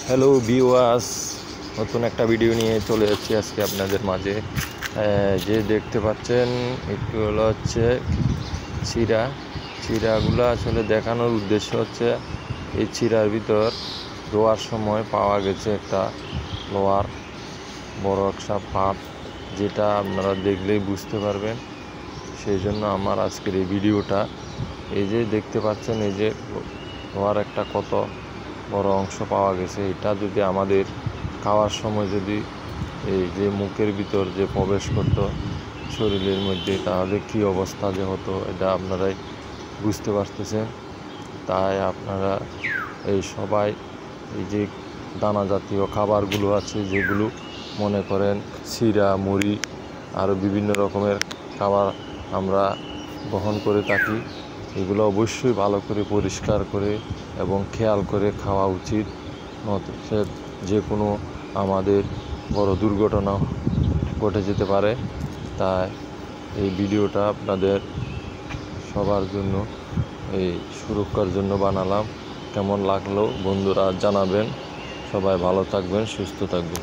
Hello viewers, নতুন একটা video নিয়ে চলে যাচ্ছি আজকে আপনাদের মাঝে। যে দেখতে পাচ্ছেন একটু হচ্ছে চিরাগুলো আসলে দেখানোর উদ্দেশ্য হচ্ছে এই চিরার ভিতর রোয়ার সময় পাওয়া গেছে একটা লোহার বড় একটা পাত, যেটা আপনারা দেখলেই বুঝতে পারবেন। সেই জন্য আমার আজকের এই ভিডিওটা। এই যে দেখতে পাচ্ছেন, এই যে লোহার একটা কত বড় অংশ পাওয়া গেছে, এটা যদি আমাদের খাওয়ার সময় যদি এই যে মুখের ভিতর যে প্রবেশ করতো শরীরের মধ্যে, তাহলে কি অবস্থা যে হতো এটা আপনারাই বুঝতে পারতেছেন। তাই আপনারা এই সবাই এই যে দানা জাতীয় খাবারগুলো আছে, যেগুলো মনে করেন চিরা, মুড়ি, আরও বিভিন্ন রকমের খাবার আমরা গ্রহণ করে থাকি, এগুলো অবশ্যই ভালো করে পরিষ্কার করে এবং খেয়াল করে খাওয়া উচিত। নচেৎ যে কোনো আমাদের বড় দুর্ঘটনা ঘটে যেতে পারে। তাই এই ভিডিওটা আপনাদের সবার জন্য, এই সুরক্ষার জন্য বানালাম। কেমন লাগলো বন্ধুরা জানাবেন। সবাই ভালো থাকবেন, সুস্থ থাকবেন।